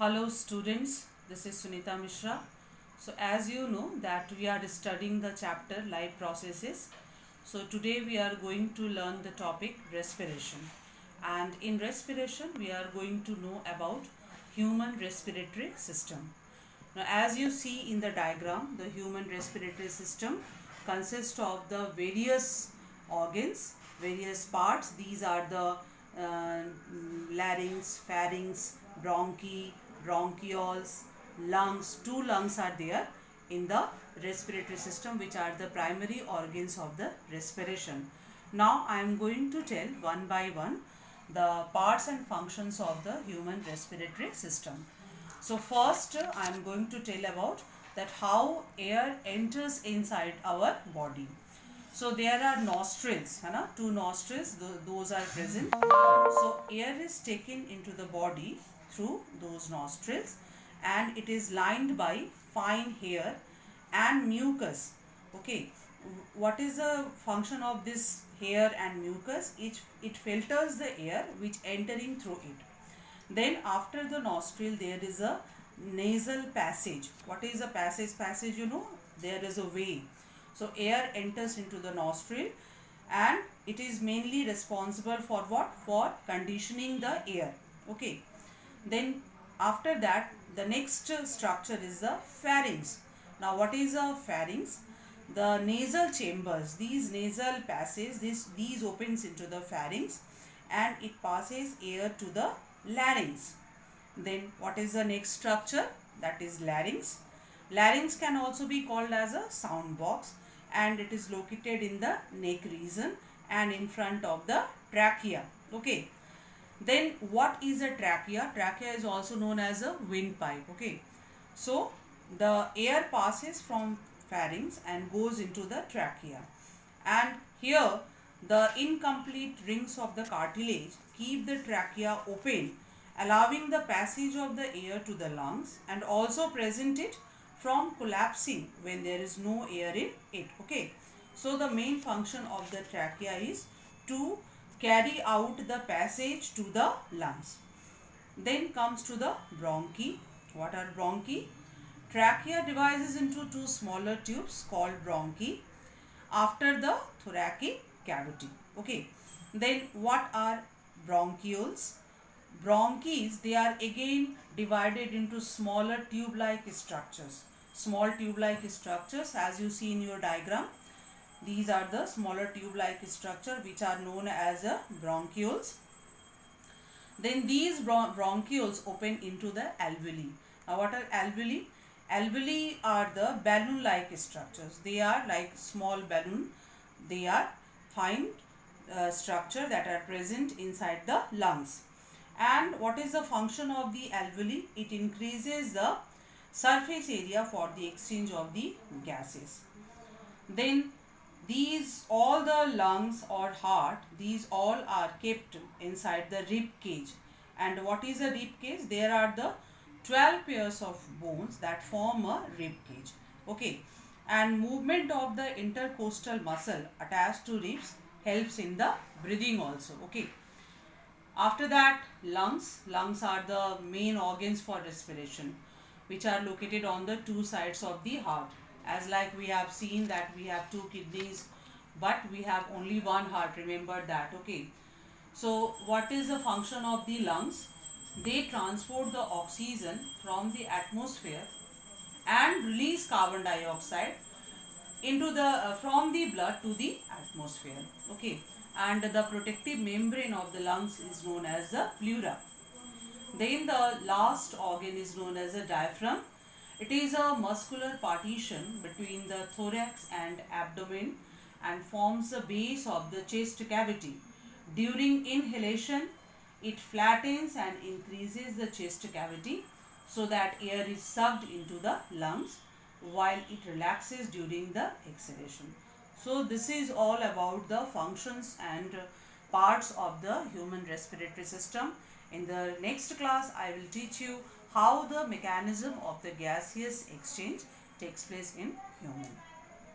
Hello students, this is Sunita Mishra. So as you know that we are studying the chapter life processes. So today we are going to learn the topic respiration. And in respiration we are going to know about human respiratory system. Now as you see in the diagram, the human respiratory system consists of the various organs, various parts. These are the larynx, pharynx, bronchi, bronchioles, lungs. Two lungs are there in the respiratory system, which are the primary organs of the respiration. Now I am going to tell one by one the parts and functions of the human respiratory system. So first I am going to tell about that how air enters inside our body. So there are nostrils, two nostrils, those are present. So air is taken into the body through those nostrils and it is lined by fine hair and mucus. Okay, what is the function of this hair and mucus? It filters the air which entering through it. Then after the nostril there is a nasal passage. What is a passage? Passage, you know, there is a way. So air enters into the nostril and it is mainly responsible for what? For conditioning the air. Okay. Then after that the next structure is the pharynx. Now what is a pharynx? The nasal chambers, these nasal passages, these opens into the pharynx and it passes air to the larynx. Then what is the next structure? That is larynx. Larynx can also be called as a sound box and it is located in the neck region and in front of the trachea. Okay. Then what is a trachea? Trachea is also known as a windpipe. Okay. So the air passes from pharynx and goes into the trachea. And here the incomplete rings of the cartilage keep the trachea open, allowing the passage of the air to the lungs and also prevent it from collapsing when there is no air in it. Okay. So the main function of the trachea is to carry out the passage to the lungs. Then comes to the bronchi. What are bronchi? Trachea divides into two smaller tubes called bronchi after the thoracic cavity. Okay. Then what are bronchioles? Bronchs, they are again divided into smaller tube-like structures. Small tube-like structures, as you see in your diagram. These are the smaller tube-like structure which are known as bronchioles. Then these bronchioles open into the alveoli. Now what are alveoli? Alveoli are the balloon-like structures. They are like small balloon. They are fine structure that are present inside the lungs. And what is the function of the alveoli? It increases the surface area for the exchange of the gases. Then these all the lungs or heart, these all are kept inside the rib cage. And what is a rib cage? There are the 12 pairs of bones that form a rib cage. Okay. And movement of the intercostal muscle attached to ribs helps in the breathing also. Okay. After that, lungs. Lungs are the main organs for respiration, which are located on the two sides of the heart. As like we have seen that we have two kidneys, but we have only one heart. Remember that. Okay. So what is the function of the lungs? They transport the oxygen from the atmosphere and release carbon dioxide into the from the blood to the atmosphere. Okay. And the protective membrane of the lungs is known as the pleura. Then the last organ is known as the diaphragm. It is a muscular partition between the thorax and abdomen and forms the base of the chest cavity. During inhalation, it flattens and increases the chest cavity so that air is sucked into the lungs while it relaxes during the exhalation. So this is all about the functions and parts of the human respiratory system. In the next class, I will teach you how the mechanism of the gaseous exchange takes place in human.